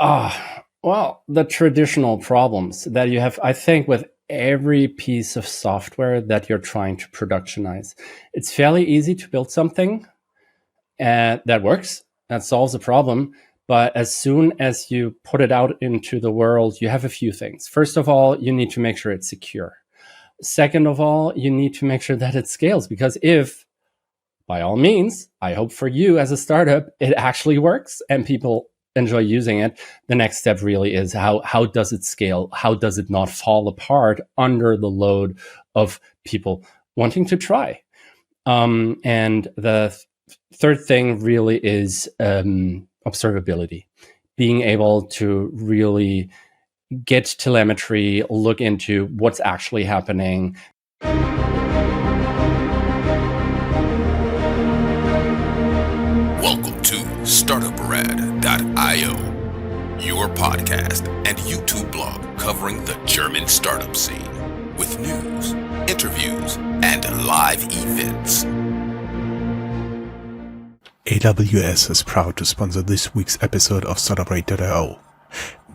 Well, the traditional problems that you have, I think, with every piece of software that you're trying to productionize. It's fairly easy to build something that works, that solves a problem. But as soon as you put it out into the world, you have a few things. First of all, you need to make sure it's secure. Second of all, you need to make sure that it scales, because if, by all means, I hope for you as a startup, it actually works and people enjoy using it, the next step really is how does it scale? How does it not fall apart under the load of people wanting to try? And the third thing really is observability, being able to really get telemetry, look into what's actually happening. Welcome to Startuprad.io, your podcast and YouTube blog covering the German startup scene with news, interviews, and live events. AWS is proud to sponsor this week's episode of Startuprad.io.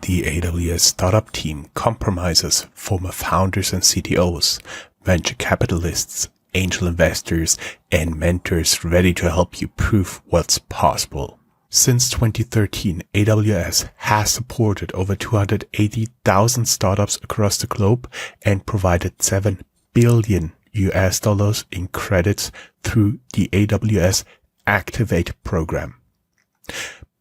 The AWS startup team comprises former founders and CTOs, venture capitalists, angel investors, and mentors ready to help you prove what's possible. Since 2013, AWS has supported over 280,000 startups across the globe and provided $7 billion in credits through the AWS Activate program.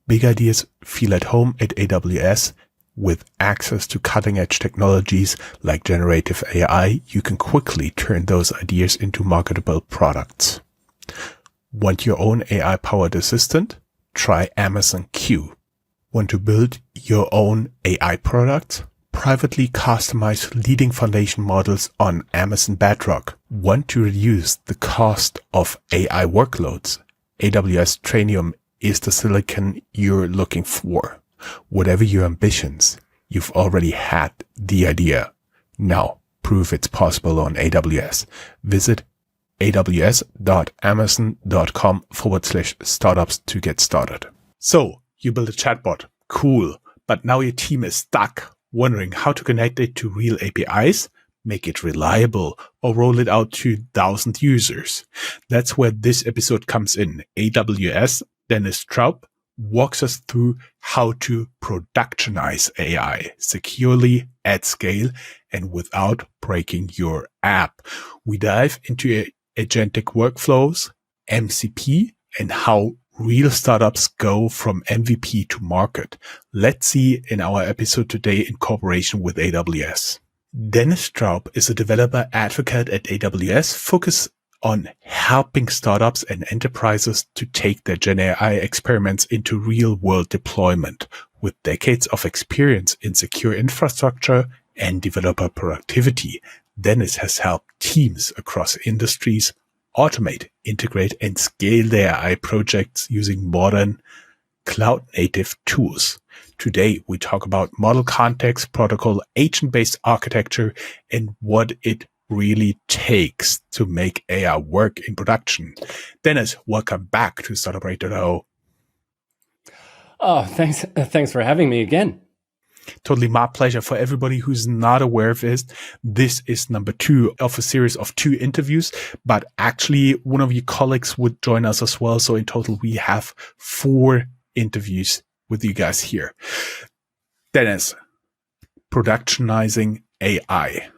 Big ideas feel at home at AWS. With access to cutting-edge technologies like generative AI, you can quickly turn those ideas into marketable products. Want your own AI-powered assistant? Try Amazon Q. Want to build your own AI products? Privately customize leading foundation models on Amazon Bedrock. Want to reduce the cost of AI workloads? AWS Trainium is the silicon you're looking for. Whatever your ambitions, you've already had the idea. Now, prove it's possible on AWS. Visit aws.amazon.com/startups to get started. So, you build a chatbot. Cool. But now your team is stuck, wondering how to connect it to real APIs, make it reliable, or roll it out to 1,000 users. That's where this episode comes in. AWS Dennis Traub walks us through how to productionize AI securely at scale and without breaking your app. We dive into agentic workflows, MCP, and how real startups go from MVP to market. Let's see in our episode today in cooperation with AWS. Dennis Traub is a developer advocate at AWS, focused on helping startups and enterprises to take their GenAI experiments into real-world deployment. With decades of experience in secure infrastructure and developer productivity, Dennis has helped teams across industries automate, integrate, and scale their AI projects using modern cloud-native tools. Today, we talk about model context, protocol, agent-based architecture, and what it really takes to make AI work in production. Dennis, welcome back to Startuprad.io. Oh, thanks for having me again. Totally my pleasure. For everybody who's not aware of it, this is number 2 of a series of 2 interviews, but actually one of your colleagues would join us as well. So in total, we have 4 interviews with you guys here. Dennis, productionizing AI.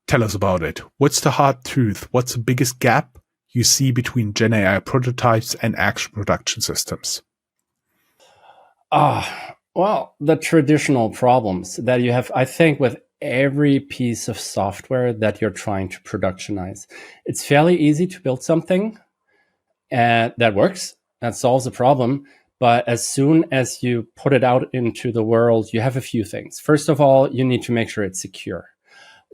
Tell us about it. What's the hard truth? What's the biggest gap you see between GenAI prototypes and actual production systems? Well, the traditional problems that you have, I think, with every piece of software that you're trying to productionize. It's fairly easy to build something that works, that solves a problem. But as soon as you put it out into the world, you have a few things. First of all, you need to make sure it's secure.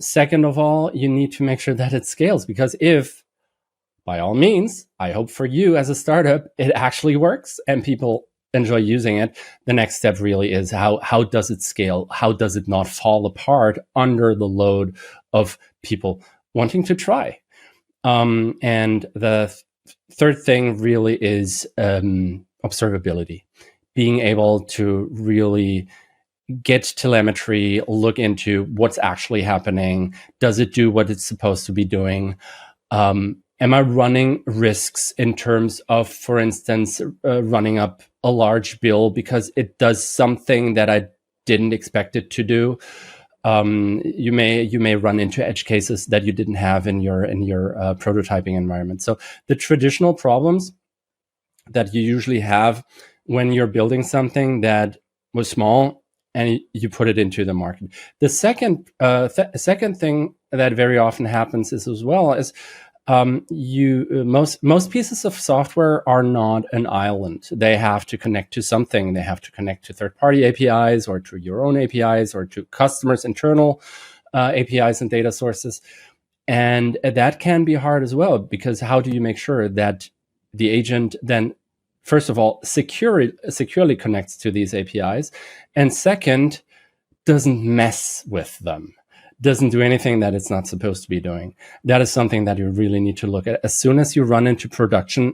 Second of all, you need to make sure that it scales, because if, by all means, I hope for you as a startup, it actually works and people enjoy using it, the next step really is how does it scale? How does it not fall apart under the load of people wanting to try? And the third thing really is observability, being able to really get telemetry, look into what's actually happening. Does it do what it's supposed to be doing? Am I running risks in terms of, for instance, running up a large bill because it does something that I didn't expect it to do? You may run into edge cases that you didn't have in your prototyping environment. So the traditional problems that you usually have when you're building something that was small and you put it into the market. The second thing that very often happens is as well is most pieces of software are not an island. They have to connect to something. They have to connect to third-party APIs or to your own APIs or to customers' internal APIs and data sources. And that can be hard as well, because how do you make sure that the agent then, first of all, securely connects to these APIs, and second, doesn't mess with them, doesn't do anything that it's not supposed to be doing? That is something that you really need to look at. As soon as you run into production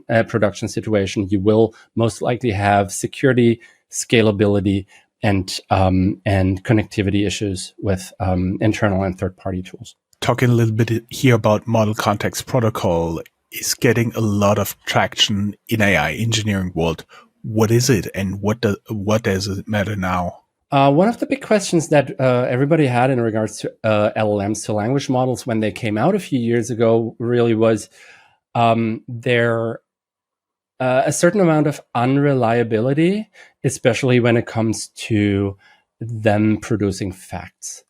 situation, you will most likely have security, scalability, and connectivity issues with internal and third-party tools. Talking a little bit here about model context protocol is getting a lot of traction in AI engineering world. What is it, and what does it matter now? One of the big questions that everybody had in regards to LLMs, to language models, when they came out a few years ago, really was there a certain amount of unreliability, especially when it comes to them producing facts.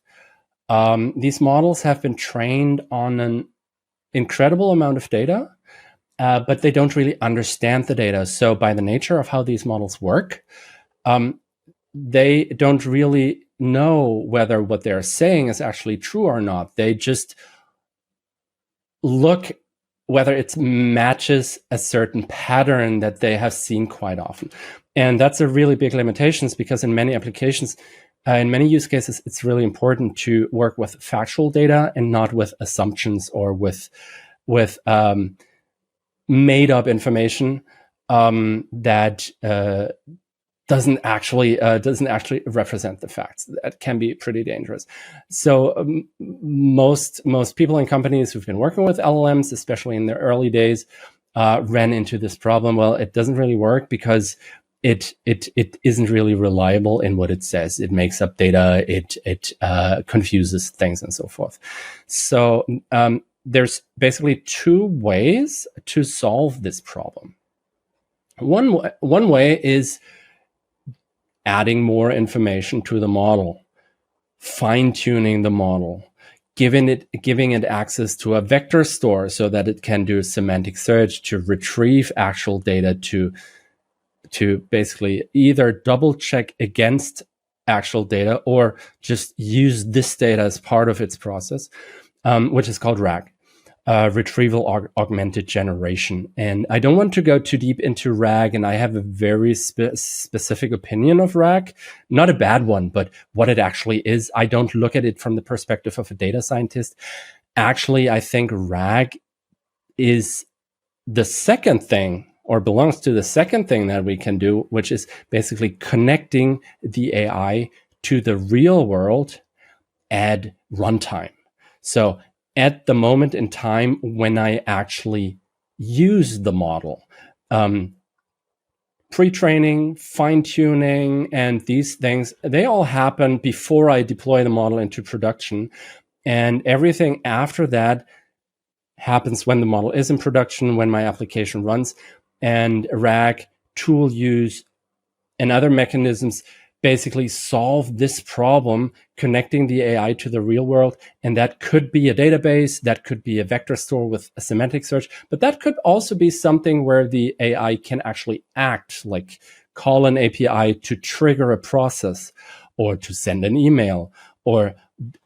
These models have been trained on an incredible amount of data, but they don't really understand the data. So by the nature of how these models work, they don't really know whether what they're saying is actually true or not. They just look whether it matches a certain pattern that they have seen quite often. And that's a really big limitation, because in many applications, in many use cases, it's really important to work with factual data and not with assumptions or with made up information that doesn't actually represent the facts. That can be pretty dangerous. So most people in companies who've been working with LLMs, especially in the early days, ran into this problem. Well, it doesn't really work because it isn't really reliable in what it says. It makes up data. It confuses things and so forth. So there's basically two ways to solve this problem. One way is adding more information to the model, fine-tuning the model, giving it access to a vector store so that it can do semantic search to retrieve actual data, to basically either double check against actual data or just use this data as part of its process, which is called RAG. Retrieval augmented generation. And I don't want to go too deep into RAG, and I have a very specific opinion of RAG. Not a bad one, but what it actually is. I don't look at it from the perspective of a data scientist. Actually, I think RAG is the second thing, or belongs to the second thing that we can do, which is basically connecting the AI to the real world at runtime. So at the moment in time when I actually use the model, pre-training, fine-tuning, and these things, they all happen before I deploy the model into production. And everything after that happens when the model is in production, when my application runs. And RAG, tool use, and other mechanisms basically solve this problem, connecting the AI to the real world. And that could be a database, that could be a vector store with a semantic search, but that could also be something where the AI can actually act, like call an API to trigger a process or to send an email or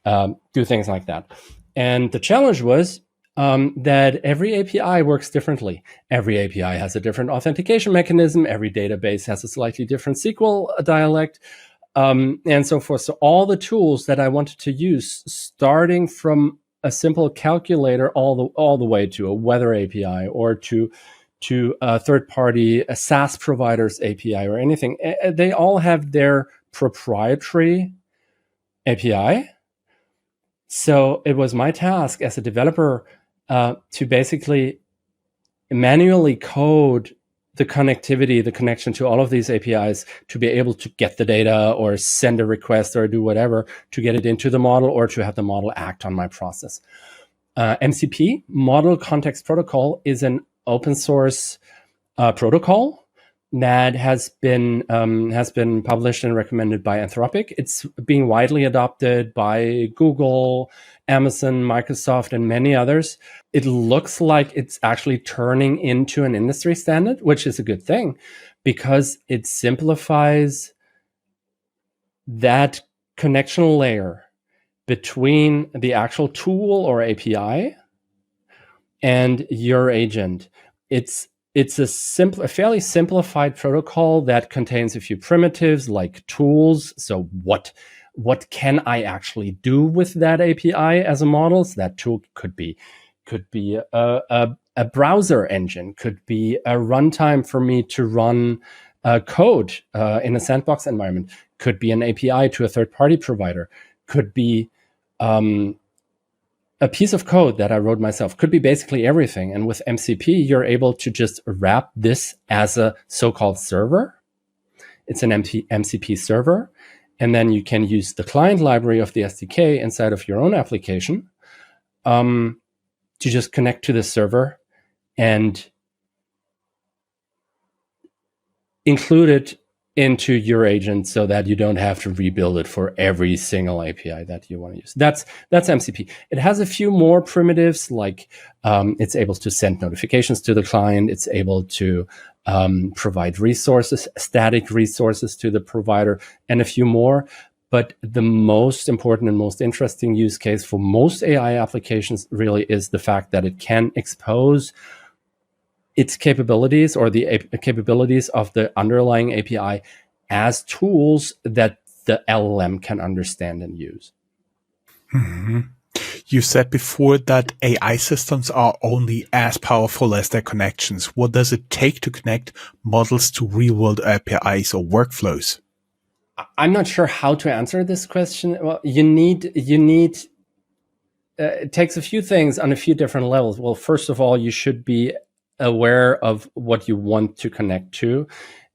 do things like that. And the challenge was that every API works differently. Every API has a different authentication mechanism. Every database has a slightly different SQL dialect, and so forth. So all the tools that I wanted to use, starting from a simple calculator all the way to a weather API or to to a third-party a SaaS provider's API or anything. They all have their proprietary API. So it was my task as a developer to basically manually code the connectivity, the connection to all of these APIs to be able to get the data or send a request or do whatever to get it into the model or to have the model act on my process. MCP, Model Context Protocol, is an open source protocol that has been published and recommended by Anthropic. It's being widely adopted by Google, Amazon, Microsoft, and many others. It looks like it's actually turning into an industry standard, which is a good thing because it simplifies that connection layer between the actual tool or API and your agent. It's a fairly simplified protocol that contains a few primitives like tools. So what can I actually do with that API as a model? So that tool could be a browser engine, could be a runtime for me to run code in a sandbox environment, could be an API to a third-party provider, could be a piece of code that I wrote myself, could be basically everything. And with MCP, you're able to just wrap this as a so-called server. It's an MCP server. And then you can use the client library of the SDK inside of your own application to just connect to the server and include it into your agent so that you don't have to rebuild it for every single API that you want to use. That's MCP. It has a few more primitives, like it's able to send notifications to the client. It's able to provide resources, static resources to the provider, and a few more. But the most important and most interesting use case for most AI applications really is the fact that it can expose its capabilities or the capabilities of the underlying API as tools that the LLM can understand and use. Mm-hmm. You said before that AI systems are only as powerful as their connections. What does it take to connect models to real-world APIs or workflows? I'm not sure how to answer this question. Well, it takes a few things on a few different levels. Well, first of all, you should be aware of what you want to connect to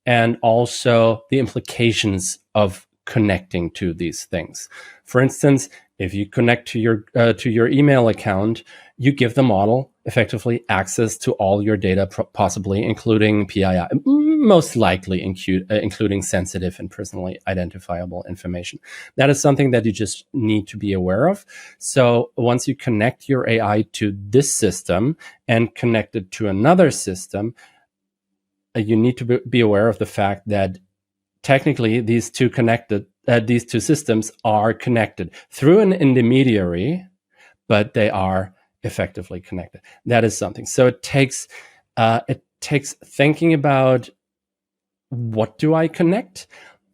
and also the implications of connecting to these things. For instance, if you connect to your email account, you give the model effectively access to all your data, possibly including PII, most likely including sensitive and personally identifiable information. That is something that you just need to be aware of. So once you connect your AI to this system and connect it to another system, you need to be aware of the fact that technically these two systems are connected through an intermediary, but they are effectively connected. That is something. So it takes thinking about, what do I connect,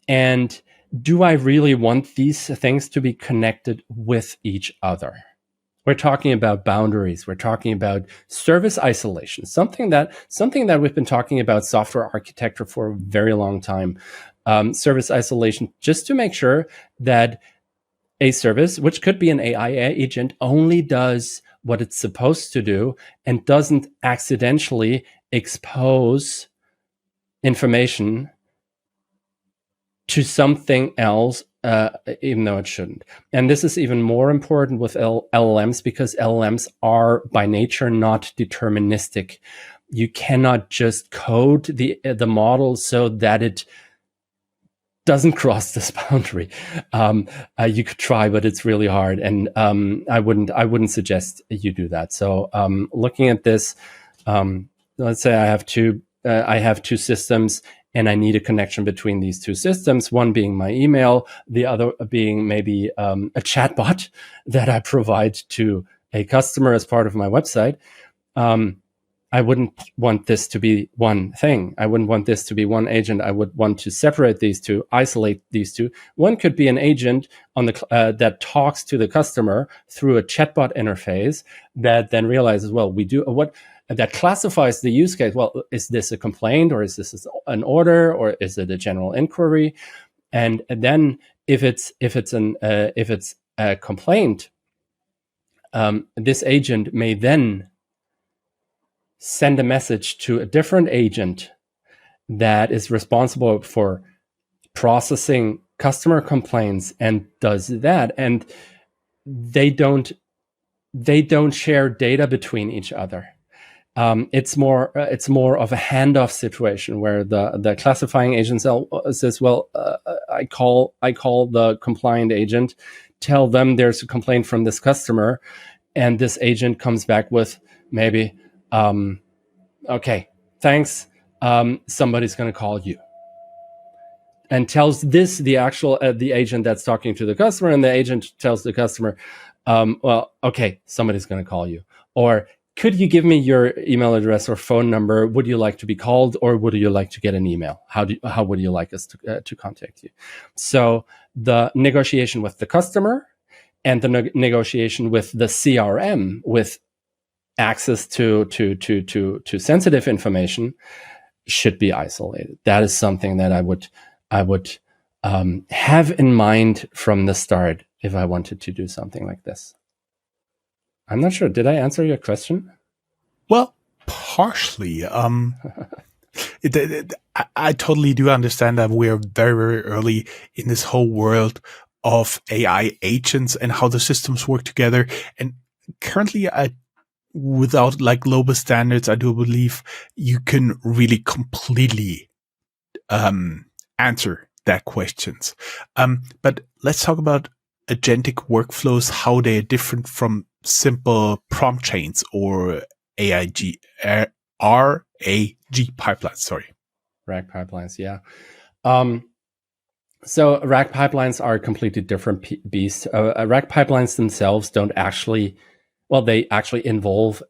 and do I really want these things to be connected with each other? We're talking about boundaries. We're talking about service isolation, something that we've been talking about software architecture for a very long time. Service isolation, just to make sure that a service, which could be an AI agent, only does what it's supposed to do and doesn't accidentally expose information to something else, even though it shouldn't. And this is even more important with LLMs, because LLMs are by nature not deterministic. You cannot just code the model so that it doesn't cross this boundary. You could try, but it's really hard, and I wouldn't suggest you do that. So looking at this, let's say I have two systems, and I need a connection between these two systems. One being my email, the other being maybe a chatbot that I provide to a customer as part of my website. I wouldn't want this to be one thing. I wouldn't want this to be one agent. I would want to separate these two, isolate these two. One could be an agent on the that talks to the customer through a chatbot interface that then realizes, well, we do what that classifies the use case. Well, is this a complaint, or is this an order, or is it a general inquiry? And then if it's a complaint, this agent may then send a message to a different agent that is responsible for processing customer complaints and does that. And they don't share data between each other. It's more of a handoff situation where the classifying agent says, well, I call the compliant agent, tell them there's a complaint from this customer, and this agent comes back with maybe, okay, thanks, somebody's going to call you, and tells this the actual the agent that's talking to the customer, and the agent tells the customer, well, okay, somebody's going to call you, or could you give me your email address or phone number? Would you like to be called, or would you like to get an email? How would you like us to contact you? So the negotiation with the customer and the negotiation with the CRM with access to sensitive information should be isolated. That is something that I would have in mind from the start if I wanted to do something like this. I'm not sure. Did I answer your question? Well, partially. I totally do understand that we're very, very early in this whole world of AI agents and how the systems work together. And currently, without like global standards, I do believe you can really completely answer that questions. But let's talk about agentic workflows, how they are different from simple prompt chains or RAG pipelines. Sorry. RAG pipelines, yeah. So RAG pipelines are a completely different beast. RAG pipelines themselves don't actually, well, they actually involve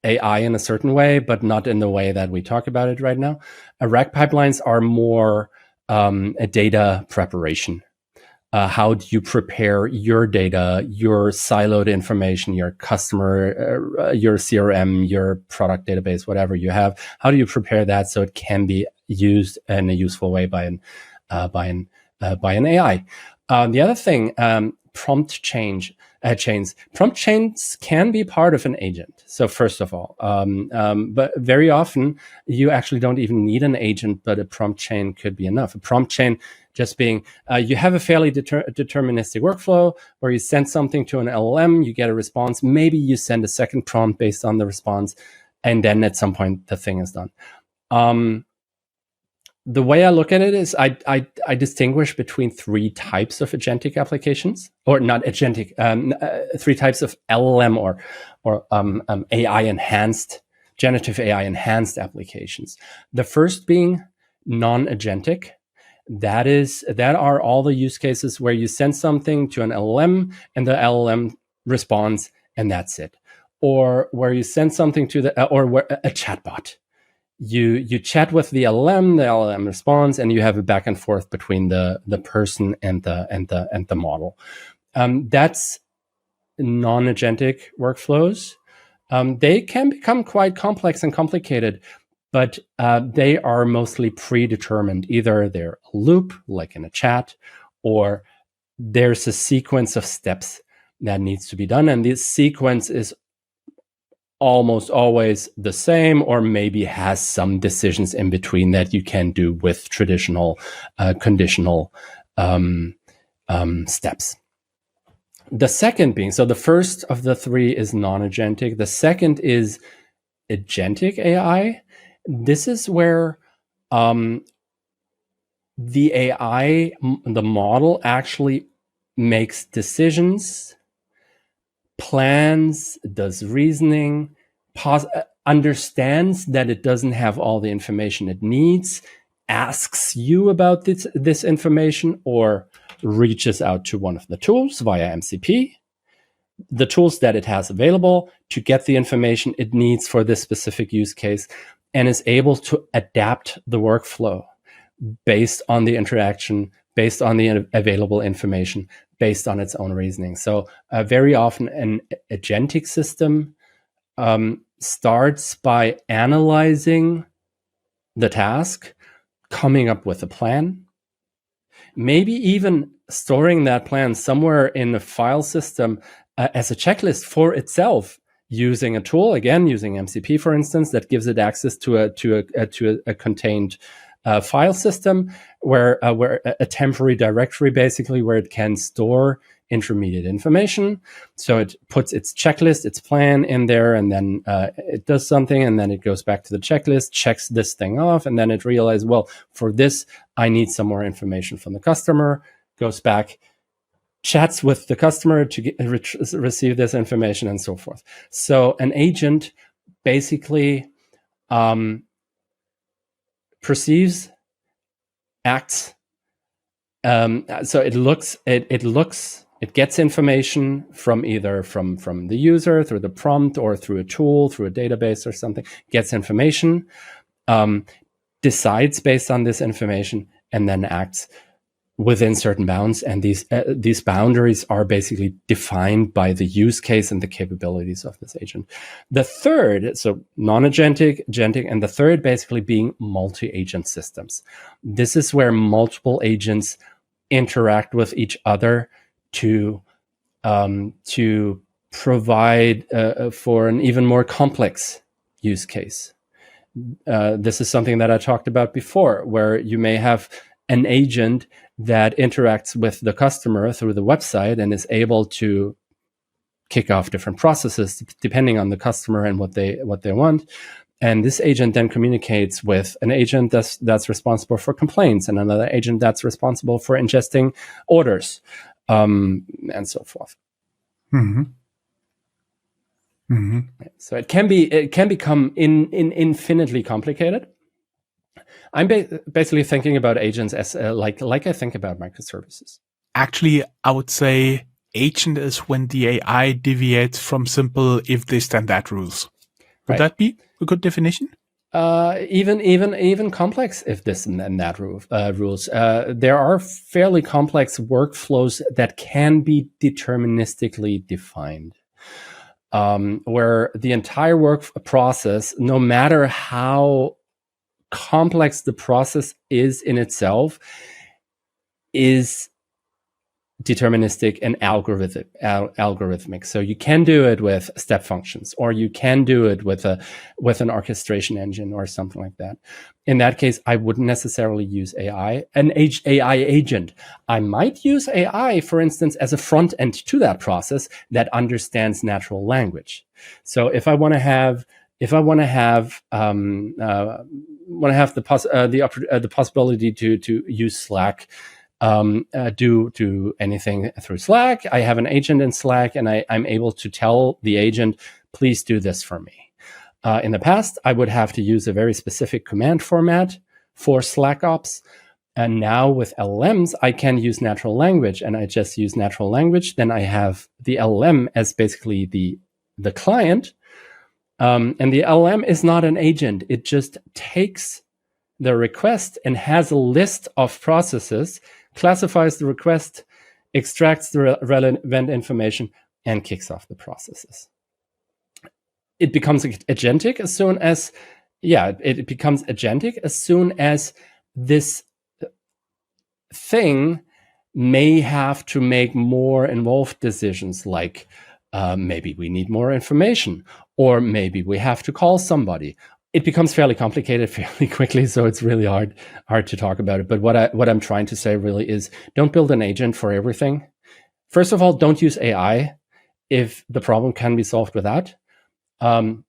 AI in a certain way, but not in the way that we talk about it right now. RAG pipelines are more a data preparation. How do you prepare your data, your siloed information, your customer, your CRM, your product database, whatever you have? How do you prepare that so it can be used in a useful way by an AI? The other thing, prompt chains. Prompt chains can be part of an agent. So first of all, but very often you actually don't even need an agent, but a prompt chain could be enough. A prompt chain just being, you have a fairly deterministic workflow where you send something to an LLM, you get a response, maybe you send a second prompt based on the response, and then at some point the thing is done. The way I look at it is I distinguish between three types of agentic applications, or not agentic, three types of LLM or AI enhanced, generative AI enhanced applications. The first being non-agentic. That are all the use cases where you send something to an LLM and the LLM responds and that's it. Or where you send something to a chatbot. You chat with the LLM responds, and you have a back and forth between the person and the model. That's non-agentic workflows. They can become quite complex and complicated, but they are mostly predetermined. Either they're a loop, like in a chat, or there's a sequence of steps that needs to be done, and this sequence is almost always the same, or maybe has some decisions in between that you can do with traditional conditional steps. The second being, so the first of the three is non-agentic. The second is agentic AI. This is where the AI, the model, actually makes decisions, plans, does reasoning, understands that it doesn't have all the information it needs, asks you about this information, or reaches out to one of the tools via MCP, the tools that it has available to get the information it needs for this specific use case, and is able to adapt the workflow based on the interaction, based on the available information, based on its own reasoning. So very often an agentic system starts by analyzing the task, coming up with a plan, maybe even storing that plan somewhere in a file system as a checklist for itself, using a tool, again, using MCP, for instance, that gives it access to a contained file system where a temporary directory, basically, where it can store intermediate information. So it puts its checklist, its plan in there, and then it does something, and then it goes back to the checklist, checks this thing off, and then it realizes, well, for this, I need some more information from the customer, goes back, chats with the customer to receive this information, and so forth. So an agent basically perceives, acts. So it gets information from either from the user through the prompt or through a tool, through a database or something, gets information, decides based on this information, and then acts within certain bounds. And these boundaries are basically defined by the use case and the capabilities of this agent. The third, so non-agentic, agentic, and the third basically being multi-agent systems. This is where multiple agents interact with each other to provide for an even more complex use case. This is something that I talked about before, where you may have an agent that interacts with the customer through the website and is able to kick off different processes depending on the customer and what they want. And this agent then communicates with an agent that's responsible for complaints, and another agent that's responsible for ingesting orders, and so forth. Mm-hmm. Mm-hmm. So it can become infinitely complicated. I'm basically thinking about agents as like I think about microservices. Actually, I would say agent is when the AI deviates from simple if this then that rules. Would that be a good definition? Even complex if this and that rules. There are fairly complex workflows that can be deterministically defined, where the entire work process, no matter how complex the process is in itself, is deterministic and algorithmic. So you can do it with step functions, or you can do it with an orchestration engine or something like that. In that case, I wouldn't necessarily use AI, an AI agent. I might use AI, for instance, as a front end to that process that understands natural language. So if I want to have the possibility to use Slack, do anything through Slack, I have an agent in Slack, and I'm able to tell the agent, please do this for me. In the past, I would have to use a very specific command format for Slack ops. And now with LLMs, I can use natural language, and I just use natural language. Then I have the LLM as basically the client. And the LLM is not an agent. It just takes the request and has a list of processes, classifies the request, extracts the relevant information, and kicks off the processes. It becomes agentic as soon as, it becomes agentic as soon as this thing may have to make more involved decisions, like maybe we need more information, or maybe we have to call somebody. It becomes fairly complicated fairly quickly, so it's really hard to talk about it. But what I'm trying to say really is, don't build an agent for everything. First of all, don't use AI if the problem can be solved with that, in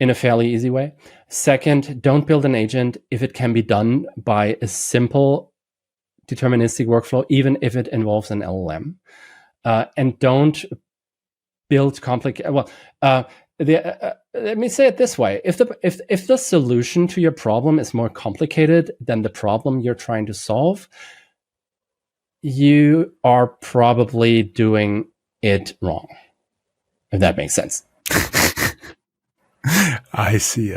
a fairly easy way. Second, don't build an agent if it can be done by a simple deterministic workflow, even if it involves an LLM. And don't build complicated. Let me say it this way: if the solution to your problem is more complicated than the problem you're trying to solve, you are probably doing it wrong. If that makes sense. I see.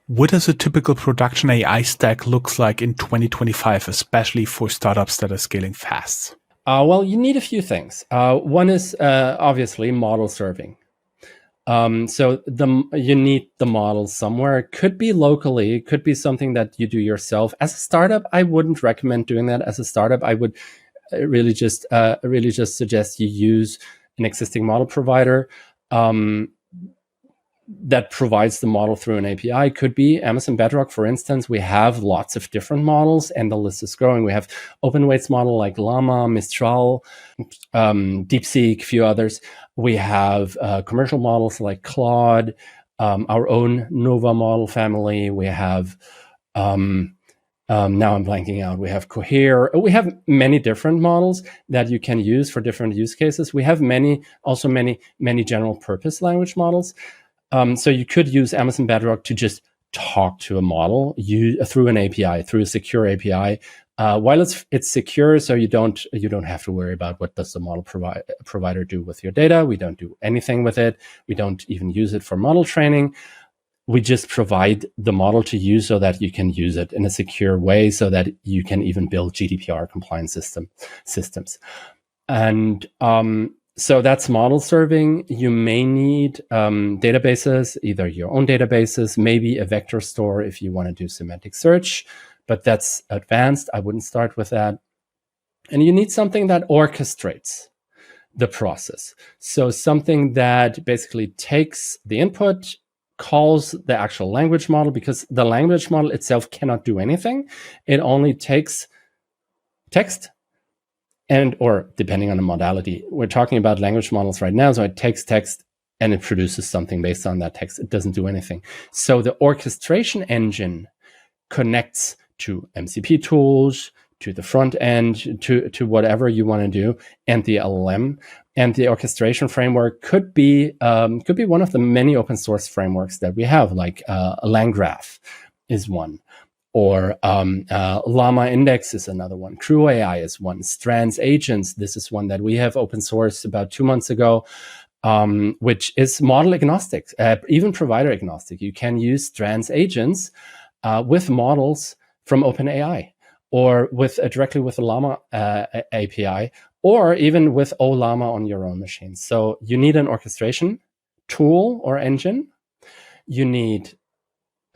What does a typical production AI stack looks like in 2025, especially for startups that are scaling fast? Well, you need a few things. One is obviously model serving. So you need the model somewhere. It could be locally. It could be something that you do yourself. As a startup, I wouldn't recommend doing that. As a startup, I would really just suggest you use an existing model provider that provides the model through an API. Could be Amazon Bedrock, for instance. We have lots of different models, and the list is growing. We have open weights model like Llama, Mistral, DeepSeek, a few others. We have commercial models like Claude, our own Nova model family. We have now I'm blanking out. We have Cohere. We have many different models that you can use for different use cases. We have many general purpose language models. So you could use Amazon Bedrock to just talk to a model through an API, through a secure API. While it's secure, so you don't have to worry about what does the model provider do with your data. We don't do anything with it. We don't even use it for model training. We just provide the model to you so that you can use it in a secure way, so that you can even build GDPR compliant systems. And so that's model serving. You may need databases, either your own databases, maybe a vector store if you want to do semantic search, but that's advanced. I wouldn't start with that. And you need something that orchestrates the process. So something that basically takes the input, calls the actual language model, because the language model itself cannot do anything. It only takes text, and or depending on the modality. We're talking about language models right now, so it takes text and it produces something based on that text. It doesn't do anything. So the orchestration engine connects to MCP tools, to the front end, to whatever you want to do, and the LLM. And the orchestration framework could be one of the many open source frameworks that we have, like LangGraph is one. Or Llama Index is another one. Crew AI is one. Strands Agents, this is one that we have open sourced about 2 months ago, which is model agnostic, even provider agnostic. You can use Strands Agents with models from OpenAI, or directly with the Llama API, or even with OLlama on your own machine. So you need an orchestration tool or engine. You need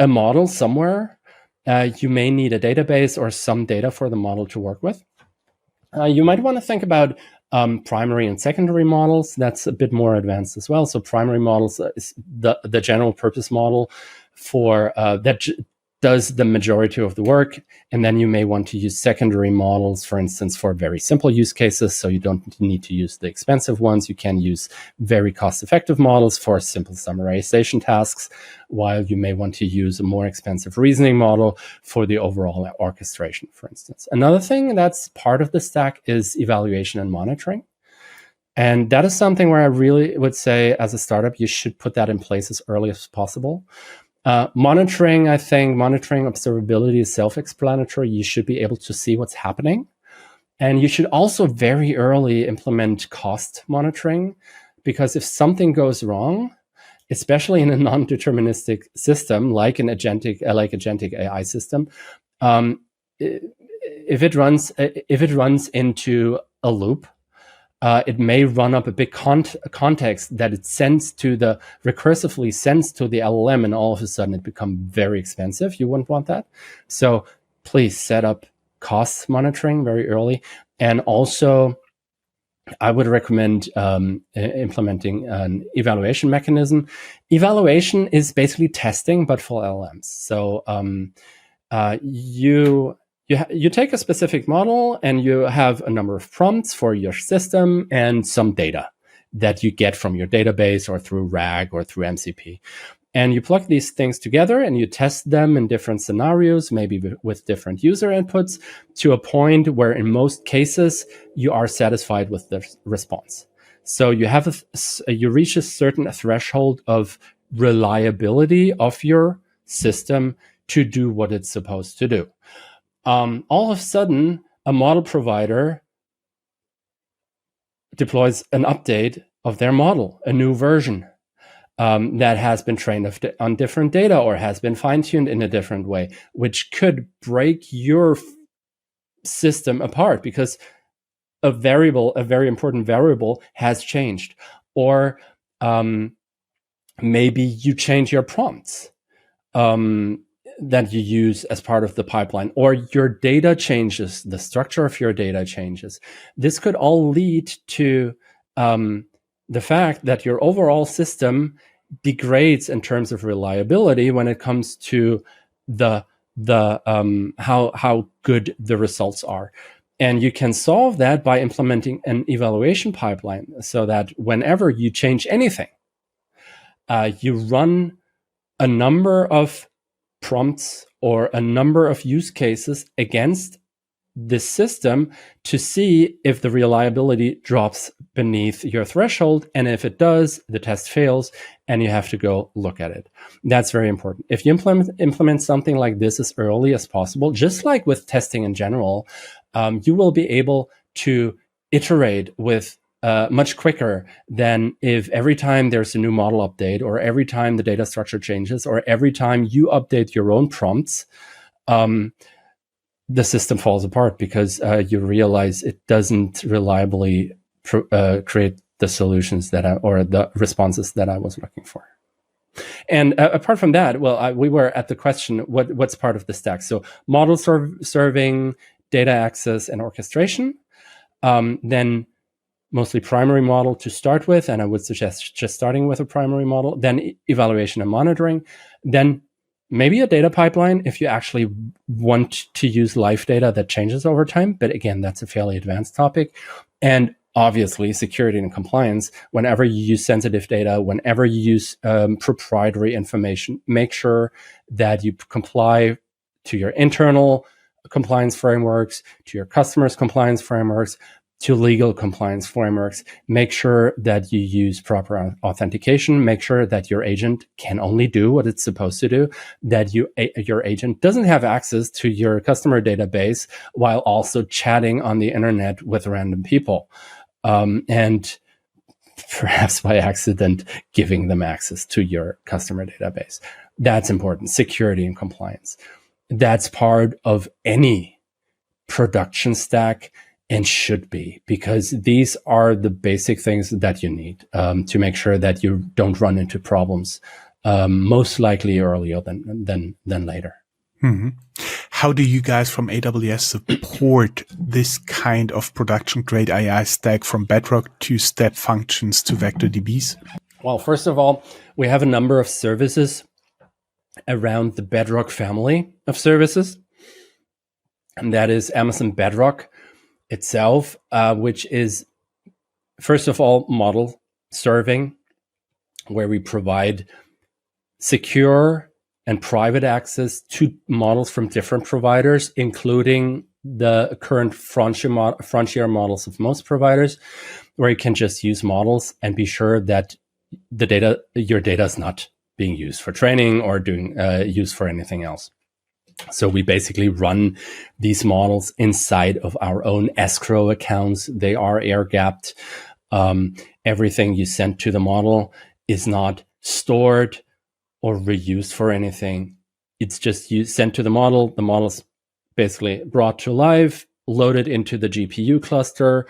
a model somewhere. You may need a database or some data for the model to work with. You might want to think about primary and secondary models. That's a bit more advanced as well. So primary models is the general purpose model for that does the majority of the work. And then you may want to use secondary models, for instance, for very simple use cases. So you don't need to use the expensive ones. You can use very cost-effective models for simple summarization tasks, while you may want to use a more expensive reasoning model for the overall orchestration, for instance. Another thing that's part of the stack is evaluation and monitoring. And that is something where I really would say, as a startup, you should put that in place as early as possible. Monitoring observability is self-explanatory. You should be able to see what's happening. And you should also very early implement cost monitoring, because if something goes wrong, especially in a non-deterministic system like an agentic AI system, if it runs into a loop, it may run up a big context that it recursively sends to the LLM, and all of a sudden it becomes very expensive. You wouldn't want that. So please set up cost monitoring very early. And also, I would recommend implementing an evaluation mechanism. Evaluation is basically testing, but for LLMs. So you take a specific model and you have a number of prompts for your system and some data that you get from your database or through RAG or through MCP. And you plug these things together and you test them in different scenarios, maybe with different user inputs, to a point where in most cases you are satisfied with the response. So you reach a certain threshold of reliability of your system to do what it's supposed to do. All of a sudden, a model provider deploys an update of their model, a new version that has been trained on different data or has been fine-tuned in a different way, which could break your system apart because a very important variable has changed. Or maybe you change your prompts that you use as part of the pipeline, or your data changes, the structure of your data changes. This could all lead to the fact that your overall system degrades in terms of reliability when it comes to the how good the results are. And you can solve that by implementing an evaluation pipeline, so that whenever you change anything, you run a number of prompts or a number of use cases against this system to see if the reliability drops beneath your threshold. And if it does, the test fails and you have to go look at it. That's very important. If you implement something like this as early as possible, just like with testing in general, you will be able to iterate with much quicker than if every time there's a new model update, or every time the data structure changes, or every time you update your own prompts, the system falls apart because you realize it doesn't reliably create the solutions or the responses that I was looking for. And apart from that, we were at the question, what's part of the stack? So model serving, data access, and orchestration. Then mostly primary model to start with, and I would suggest just starting with a primary model, then evaluation and monitoring, then maybe a data pipeline if you actually want to use live data that changes over time. But again, that's a fairly advanced topic. And obviously, security and compliance. Whenever you use sensitive data, whenever you use proprietary information, make sure that you comply to your internal compliance frameworks, to your customers' compliance frameworks, to legal compliance frameworks. Make sure that you use proper authentication. Make sure that your agent can only do what it's supposed to do, that your agent doesn't have access to your customer database while also chatting on the internet with random people, and perhaps by accident giving them access to your customer database. That's important. Security and compliance. That's part of any production stack, and should be, because these are the basic things that you need to make sure that you don't run into problems, most likely earlier than later. Mm-hmm. How do you guys from AWS support this kind of production-grade AI stack, from Bedrock to step functions to vector DBs? Well, first of all, we have a number of services around the Bedrock family of services, and that is Amazon Bedrock itself, which is, first of all, model serving, where we provide secure and private access to models from different providers, including the current frontier models of most providers, where you can just use models and be sure that your data is not being used for training or doing used for anything else. So we basically run these models inside of our own escrow accounts. They are air-gapped. Everything you send to the model is not stored or reused for anything. It's just sent to the model. The model is basically brought to life, loaded into the GPU cluster.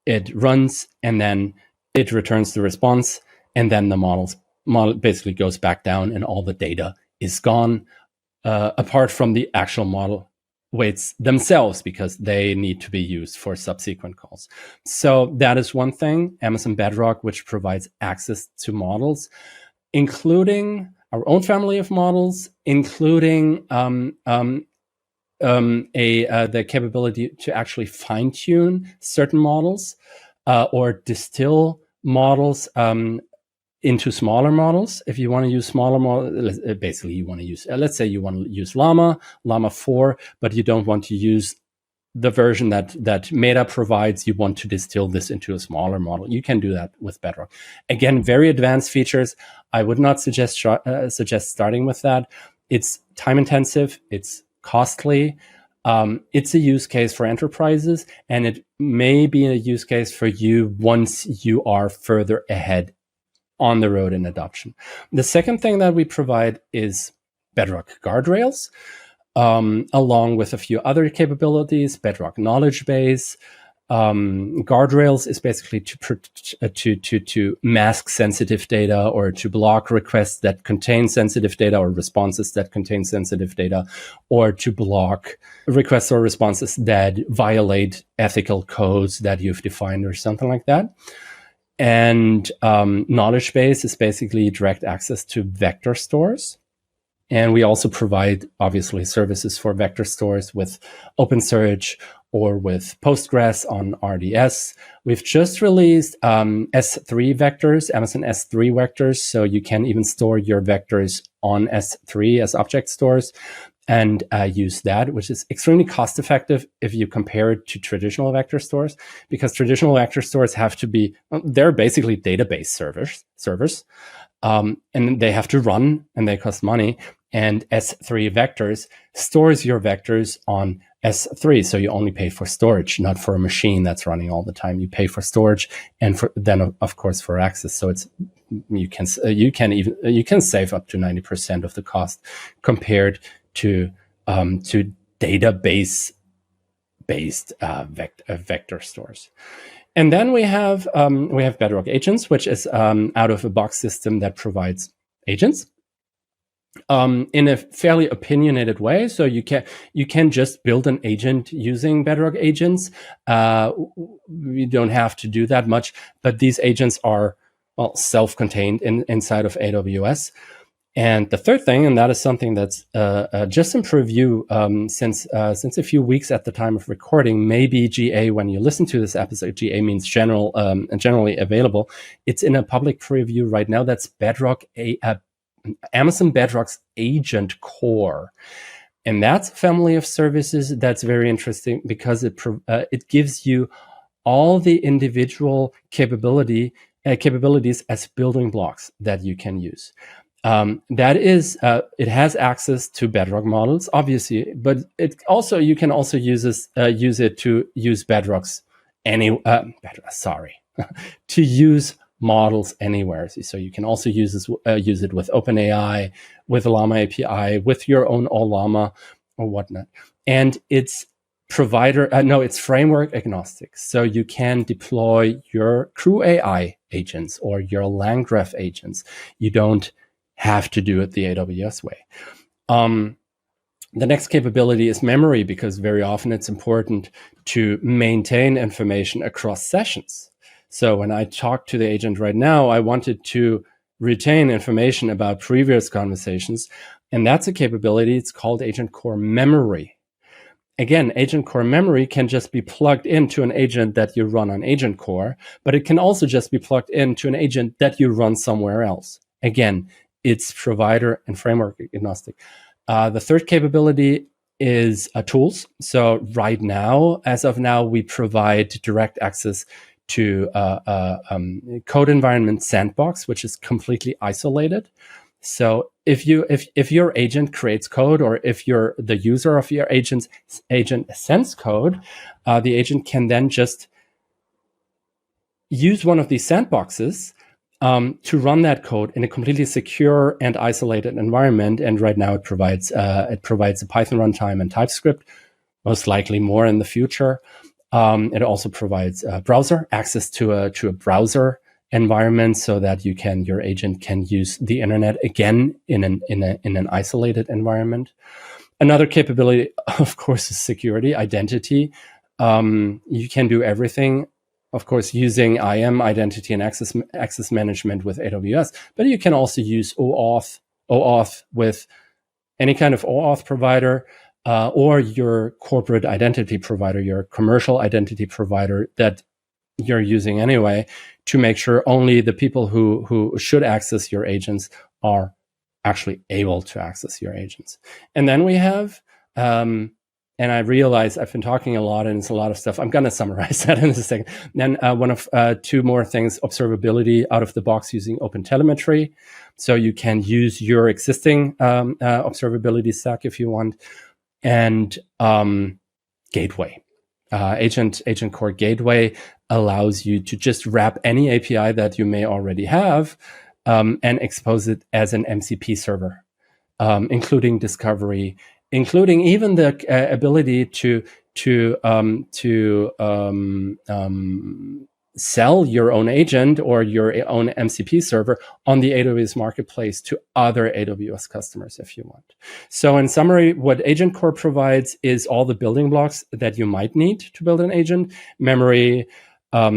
It runs, and then it returns the response. And then the model basically goes back down, and all the data is gone. Apart from the actual model weights themselves, because they need to be used for subsequent calls. So that is one thing, Amazon Bedrock, which provides access to models, including our own family of models, including the capability to actually fine-tune certain models or distill models into smaller models. If you want to use smaller models, basically you want to use, let's say you want to use Llama 4, but you don't want to use the version that Meta provides. You want to distill this into a smaller model. You can do that with Bedrock. Again, very advanced features. I would not suggest starting with that. It's time intensive. It's costly. It's a use case for enterprises, and it may be a use case for you once you are further ahead on the road in adoption. The second thing that we provide is Bedrock guardrails, along with a few other capabilities, Bedrock knowledge base, Guardrails is basically to mask sensitive data or to block requests that contain sensitive data or responses that contain sensitive data, or to block requests or responses that violate ethical codes that you've defined or something like that. And knowledge base is basically direct access to vector stores. And we also provide, obviously, services for vector stores with OpenSearch or with Postgres on RDS. We've just released S3 vectors, Amazon S3 vectors, so you can even store your vectors on S3 as object stores and use that, which is extremely cost effective if you compare it to traditional vector stores, because traditional vector stores have to be, they're basically database servers. And they have to run and they cost money. And S3 vectors stores your vectors on S3. So you only pay for storage, not for a machine that's running all the time. You pay for storage and then of course for access. So it's, you can save up to 90% of the cost compared to database based vector stores. And then we have Bedrock Agents, which is out of a box system that provides agents in a fairly opinionated way. So you can just build an agent using Bedrock Agents. We don't have to do that much, but these agents are self-contained inside of AWS. And the third thing, and that is something that's just in preview since a few weeks at the time of recording, maybe GA when you listen to this episode. GA means general and generally available. It's in a public preview right now. That's Bedrock, Amazon Bedrock's Agent Core. And that's a family of services that's very interesting because it gives you all the individual capabilities as building blocks that you can use. That is, it has access to Bedrock models, obviously, but you can also use it to use Bedrock's to use models anywhere. So you can also use it with OpenAI, with Llama API, with your own Llama or whatnot. And it's it's framework agnostic. So you can deploy your Crew AI agents or your LangGraph agents. You don't have to do it the AWS way. The next capability is memory, because very often it's important to maintain information across sessions. So when I talk to the agent right now, I wanted to retain information about previous conversations, and that's a capability. It's called Agent Core Memory. Again, Agent Core Memory can just be plugged into an agent that you run on Agent Core, but it can also just be plugged into an agent that you run somewhere else. Again, it's provider and framework agnostic. The third capability is tools. So right now, as of now, we provide direct access to code environment sandbox, which is completely isolated. So if your agent creates code, or if you're the user of your agent sends code, the agent can then just use one of these sandboxes to run that code in a completely secure and isolated environment. And right now it provides a Python runtime and TypeScript, most likely more in the future. It also provides browser access to a browser environment, so that your agent can use the internet again in an isolated environment. Another capability, of course, is security, identity. You can do everything, of course, using IAM, identity and access management with AWS, but you can also use OAuth with any kind of OAuth provider, or your corporate identity provider, your commercial identity provider that you're using anyway, to make sure only the people who should access your agents are actually able to access your agents. And then we have, and I realize I've been talking a lot and it's a lot of stuff. I'm going to summarize that in a second. Then one of two more things, observability out of the box using OpenTelemetry. So you can use your existing observability stack if you want. And Gateway. Agent Core Gateway allows you to just wrap any API that you may already have and expose it as an MCP server, including discovery including even the ability to sell your own agent or your own MCP server on the AWS marketplace to other AWS customers if you want. So in summary, what Agent Core provides is all the building blocks that you might need to build an agent: memory, a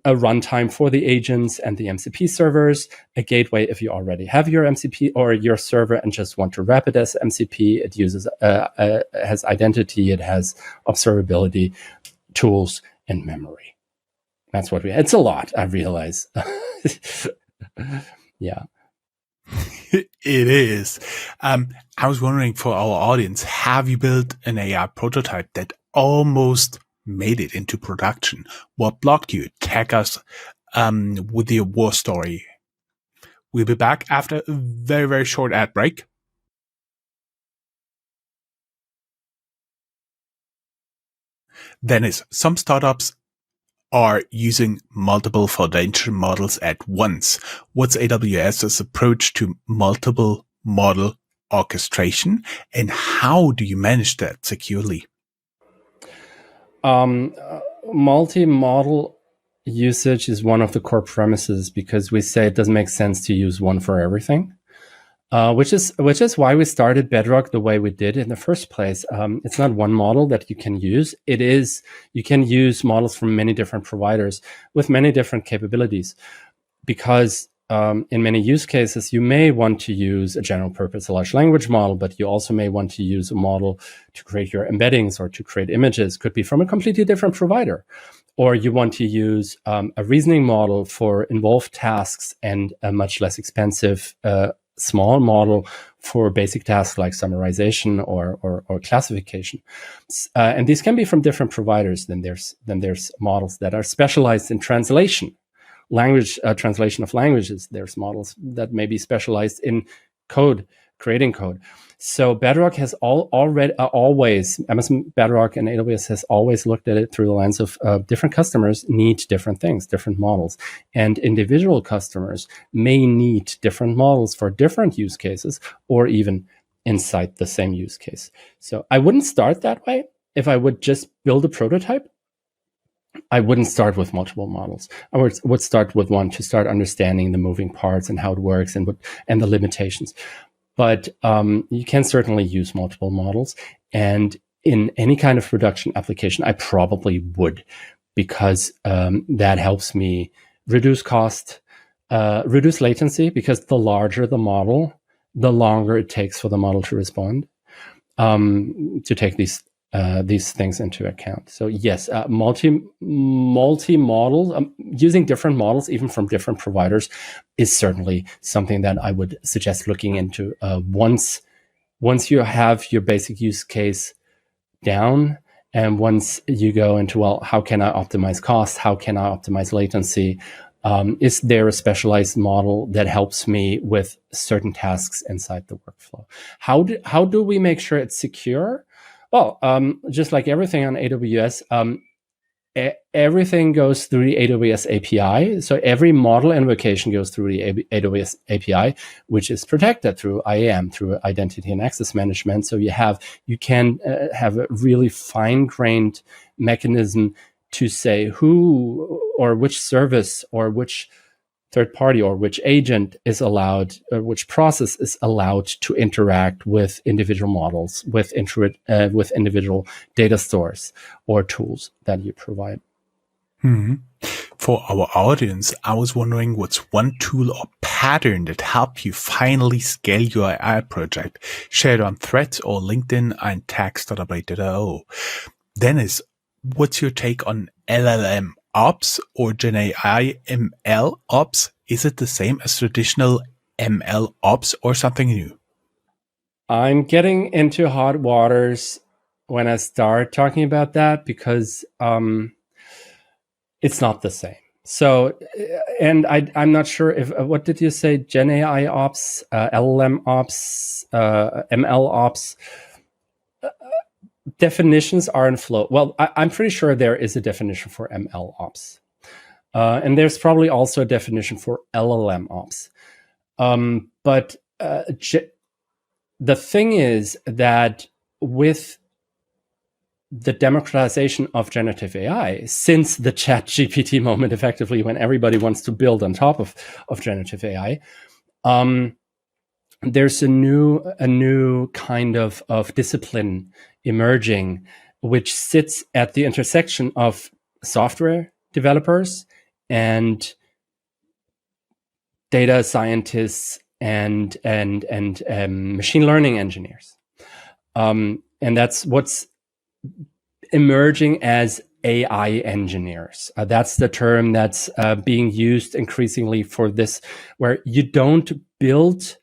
runtime for the agents and the MCP servers, a gateway if you already have your MCP or your server and just want to wrap it as MCP. It uses has identity, it has observability, tools, and memory. That's what it's a lot, I realize. Yeah. It is. I was wondering, for our audience, have you built an AI prototype that almost made it into production? What blocked you? Tag us with your war story. We'll be back after a very, very short ad break. Dennis, some startups are using multiple foundation models at once. What's AWS's approach to multiple model orchestration, and how do you manage that securely? Multi-model usage is one of the core premises because we say it doesn't make sense to use one for everything. Which is why we started Bedrock the way we did in the first place. It's not one model that you can use. It is, you can use models from many different providers with many different capabilities, because in many use cases, you may want to use a general purpose large language model, but you also may want to use a model to create your embeddings or to create images. Could be from a completely different provider. Or you want to use a reasoning model for involved tasks and a much less expensive small model for basic tasks like summarization or classification. And these can be from different providers. Then there's models that are specialized in translation, language translation of languages. There's models that may be specialized in code, creating code. So Bedrock has always, Amazon Bedrock and AWS has always looked at it through the lens of different customers need different things, different models. And individual customers may need different models for different use cases or even inside the same use case. So I wouldn't start that way. If I would just build a prototype, I wouldn't start with multiple models. I would start with one to start understanding the moving parts and how it works and the limitations. But you can certainly use multiple models. And in any kind of production application, I probably would, because that helps me reduce cost, reduce latency, because the larger the model, the longer it takes for the model to respond, to take these things into account. So yes, multi-model, using different models, even from different providers, is certainly something that I would suggest looking into once you have your basic use case down, and once you go into, well, how can I optimize cost? How can I optimize latency? Is there a specialized model that helps me with certain tasks inside the workflow? How do we make sure it's secure? Well, just like everything on AWS, everything goes through the AWS API. So every model invocation goes through the AWS API, which is protected through IAM, through identity and access management. So you can have a really fine-grained mechanism to say who or which service or which third party or which agent is allowed, or which process is allowed to interact with individual models, with individual data stores or tools that you provide. For our audience, I was wondering, what's one tool or pattern that helped you finally scale your AI project? Share it on Threads or LinkedIn and tag Startuprad.io. Dennis, what's your take on LLM Ops or GenAI ML Ops? Is it the same as traditional ML Ops or something new? I'm getting into hot waters when I start talking about that, because it's not the same. So, and I'm not sure if, what did you say? GenAI Ops, LLM Ops, ML Ops. Definitions are in flow. Well, I'm pretty sure there is a definition for ML Ops. And there's probably also a definition for LLM Ops. But the thing is that with the democratization of generative AI, since the chat GPT moment, effectively, when everybody wants to build on top of generative AI, there's a new kind of discipline emerging, which sits at the intersection of software developers and data scientists and machine learning engineers, and that's what's emerging as AI engineers. That's the term that's being used increasingly for this, where you don't build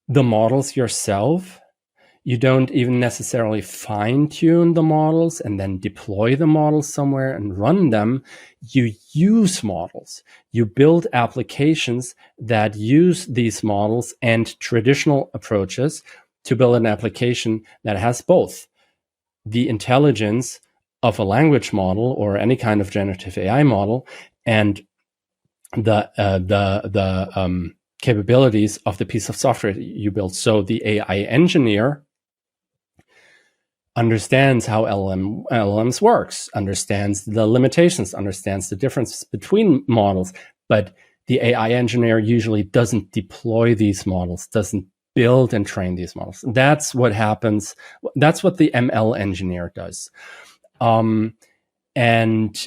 the models yourself. You don't even necessarily fine-tune the models and then deploy the models somewhere and run them. You use models. You build applications that use these models and traditional approaches to build an application that has both the intelligence of a language model or any kind of generative AI model and the capabilities of the piece of software you build. So the AI engineer understands how LLMs works, understands the limitations, understands the difference between models, but the AI engineer usually doesn't deploy these models, doesn't build and train these models. That's what happens. That's what the ML engineer does. And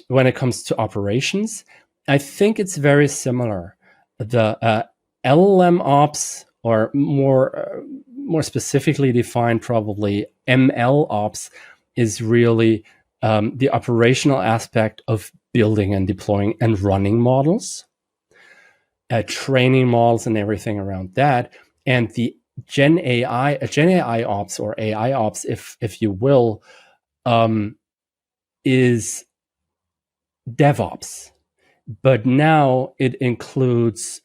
when it comes to operations, I think it's very similar. The LLM ops, or more specifically defined, probably ML ops, is really the operational aspect of building and deploying and running models, training models and everything around that. And the GenAI ops, or AI ops, if you will, is DevOps. But now it includes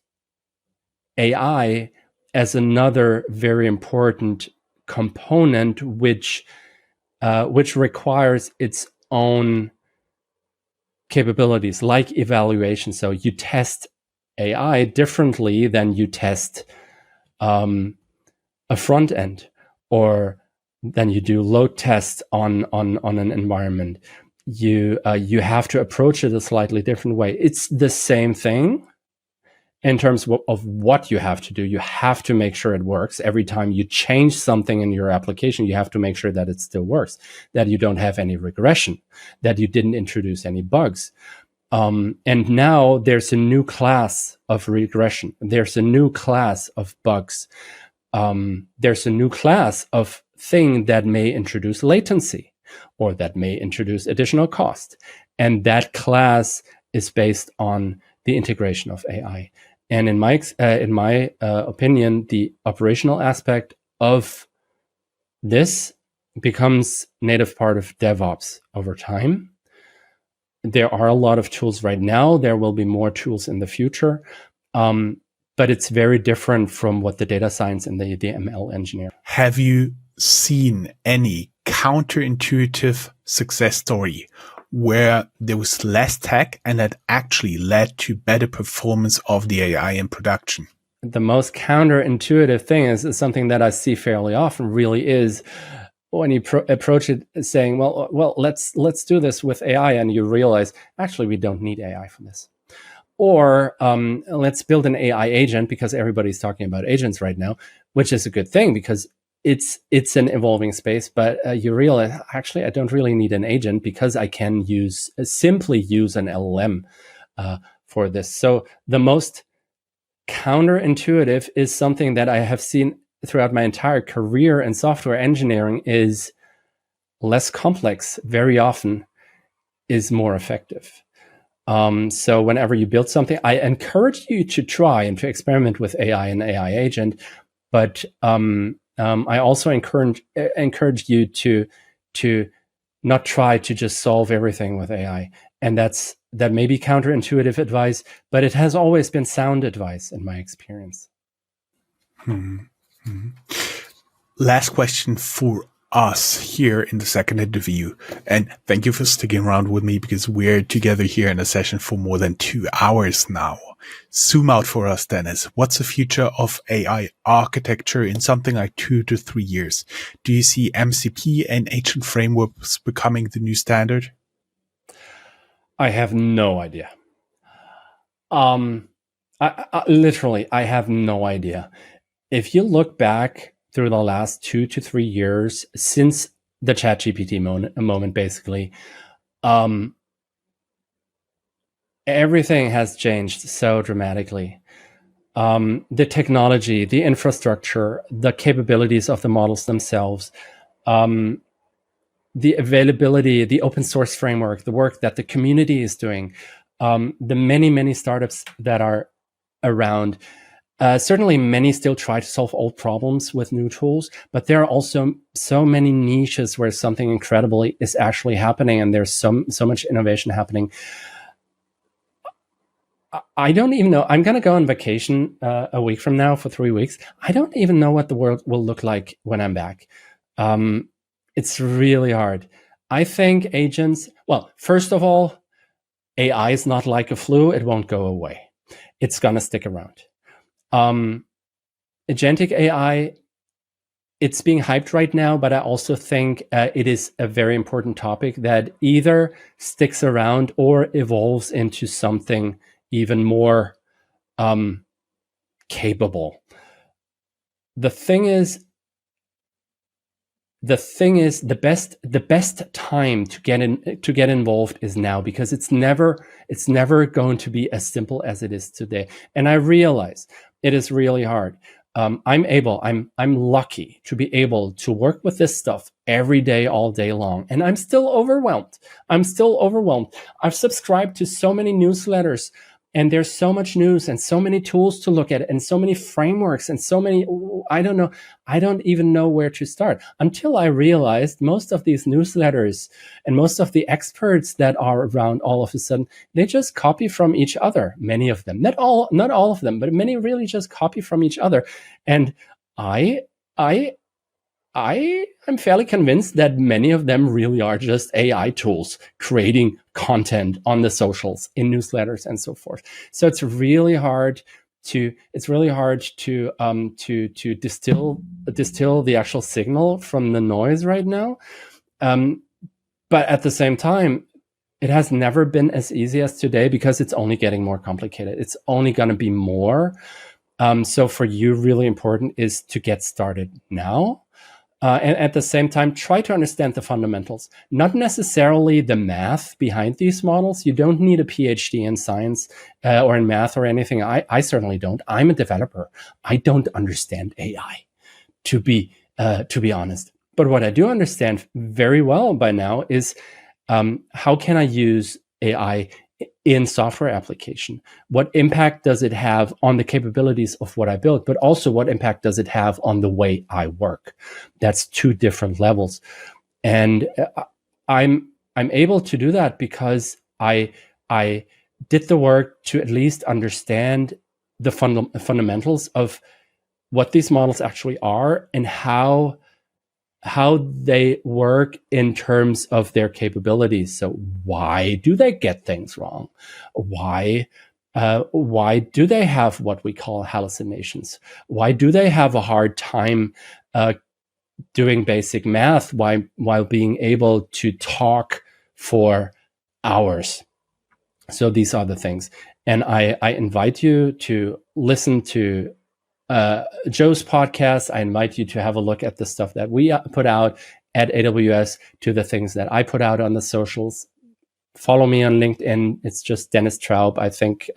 AI as another very important component, which requires its own capabilities, like evaluation. So you test AI differently than you test a front end, or than you do load tests on an environment. You have to approach it a slightly different way. It's the same thing in terms of what you have to do. You have to make sure it works. Every time you change something in your application, you have to make sure that it still works, that you don't have any regression, that you didn't introduce any bugs. And now there's a new class of regression. There's a new class of bugs. There's a new class of thing that may introduce latency, or that may introduce additional cost. And that class is based on the integration of AI. And in my opinion, the operational aspect of this becomes native part of DevOps over time. There are a lot of tools right now. There will be more tools in the future. But it's very different from what the data science and the ML engineer. Have you seen any counterintuitive success story where there was less tech and that actually led to better performance of the AI in production? The most counterintuitive thing is something that I see fairly often, really, is when you approach it saying, well, let's do this with AI, and you realize, actually, we don't need AI for this. Or let's build an AI agent, because everybody's talking about agents right now, which is a good thing because it's an evolving space. But you realize, actually, I don't really need an agent because I can simply use an LLM for this. So the most counterintuitive is something that I have seen throughout my entire career in software engineering is less complex very often is more effective. So whenever you build something, I encourage you to try and to experiment with AI and AI agent, but I also encourage you to not try to just solve everything with AI. And that may be counterintuitive advice, but it has always been sound advice in my experience. Last question for us here in the second interview. And thank you for sticking around with me because we're together here in a session for more than 2 hours now. Zoom out for us, Dennis. What's the future of AI architecture in something like 2 to 3 years? Do you see MCP and agent frameworks becoming the new standard? I have no idea. Literally, I have no idea. If you look back through the last 2 to 3 years since the ChatGPT moment, basically, everything has changed so dramatically. The technology, the infrastructure, the capabilities of the models themselves, the availability, the open source framework, the work that the community is doing, the many startups that are around. Certainly, many still try to solve old problems with new tools, but there are also so many niches where something incredible is actually happening, and there's so much innovation happening. I don't even know. I'm going to go on vacation a week from now for 3 weeks. I don't even know what the world will look like when I'm back. It's really hard. I think agents, well, first of all, AI is not like a flu. It won't go away. It's going to stick around. Agentic AI, it's being hyped right now, but I also think it is a very important topic that either sticks around or evolves into something even more capable. The thing is, the best time to get involved is now, because it's never going to be as simple as it is today. And I realize it is really hard. I'm lucky to be able to work with this stuff every day, all day long. And I'm still overwhelmed. I've subscribed to so many newsletters, and there's so much news and so many tools to look at and so many frameworks and so many, I don't even know where to start, until I realized most of these newsletters and most of the experts that are around, all of a sudden, they just copy from each other. Many of them, not all of them, but many really just copy from each other. And I'm fairly convinced that many of them really are just AI tools creating content on the socials, in newsletters, and so forth. So it's really hard to distill the actual signal from the noise right now. But at the same time, it has never been as easy as today, because it's only getting more complicated. It's only going to be more. So for you, really important is to get started now. And at the same time, try to understand the fundamentals, not necessarily the math behind these models. You don't need a PhD in science or in math or anything. I certainly don't. I'm a developer. I don't understand AI, to be honest. But what I do understand very well by now is how can I use AI in software application? What impact does it have on the capabilities of what I built, but also what impact does it have on the way I work? That's two different levels. And I'm able to do that because I did the work to at least understand the fundamentals of what these models actually are and how they work in terms of their capabilities. So why do they get things wrong? Why do they have what we call hallucinations? Why do they have a hard time doing basic math while being able to talk for hours? So these are the things. And I invite you to listen to Joe's podcast. I invite you to have a look at the stuff that we put out at AWS, to the things that I put out on the socials. Follow me on LinkedIn. It's just Dennis Traub. I think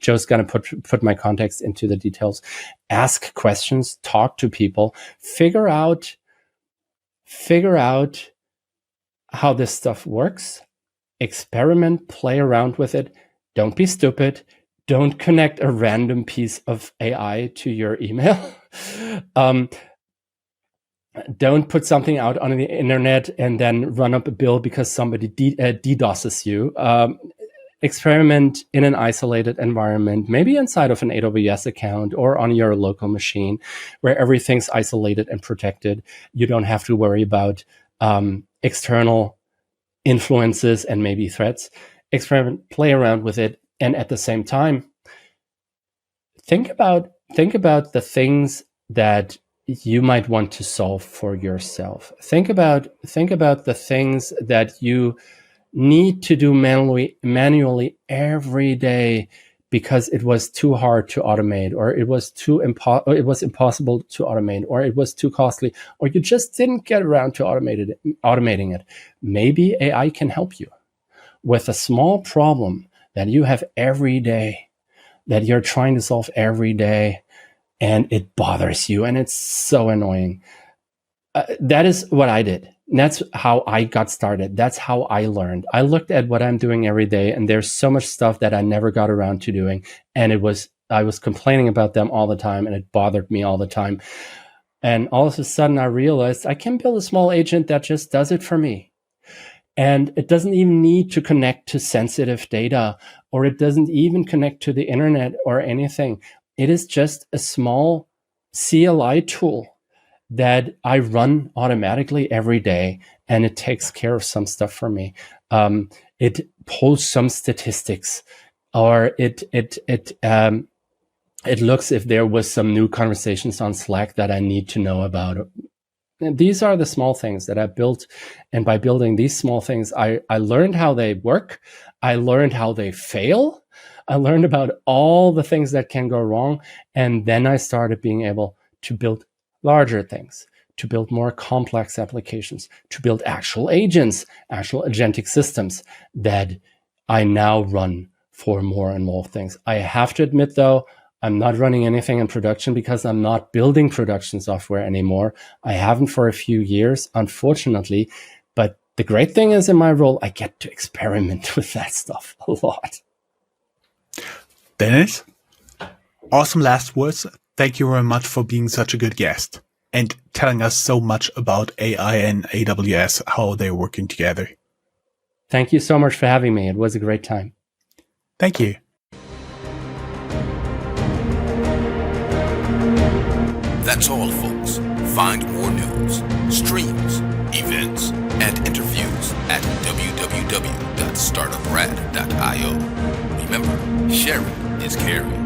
Joe's going to put my contacts into the details. Ask questions, talk to people, figure out how this stuff works, experiment, play around with it. Don't be stupid. Don't connect a random piece of AI to your email. Don't put something out on the internet and then run up a bill because somebody DDoSes you. experiment in an isolated environment, maybe inside of an AWS account or on your local machine, where everything's isolated and protected. You don't have to worry about external influences and maybe threats. Experiment, play around with it, and at the same time, think about the things that you might want to solve for yourself. Think about the things that you need to do manually every day because it was too hard to automate, or it was impossible to automate, or it was too costly, or you just didn't get around to automating it. Maybe AI can help you with a small problem that you have every day, that you're trying to solve every day, and it bothers you, and it's so annoying. That is what I did. And that's how I got started. That's how I learned. I looked at what I'm doing every day, and there's so much stuff that I never got around to doing. And I was complaining about them all the time, and it bothered me all the time. And all of a sudden I realized I can build a small agent that just does it for me. And it doesn't even need to connect to sensitive data, or it doesn't even connect to the internet or anything. It is just a small CLI tool that I run automatically every day, and it takes care of some stuff for me. It pulls some statistics, or it looks if there was some new conversations on Slack that I need to know about. And these are the small things that I built, and by building these small things, I learned how they work. I learned how they fail. I learned about all the things that can go wrong, and then I started being able to build larger things, to build more complex applications, to build actual agents, actual agentic systems that I now run for more and more things. I have to admit, though, I'm not running anything in production because I'm not building production software anymore. I haven't for a few years, unfortunately. But the great thing is, in my role, I get to experiment with that stuff a lot. Dennis, awesome last words. Thank you very much for being such a good guest and telling us so much about AI and AWS, how they're working together. Thank you so much for having me. It was a great time. Thank you. That's all, folks. Find more news, streams, events, and interviews at www.startuprad.io. Remember, sharing is caring.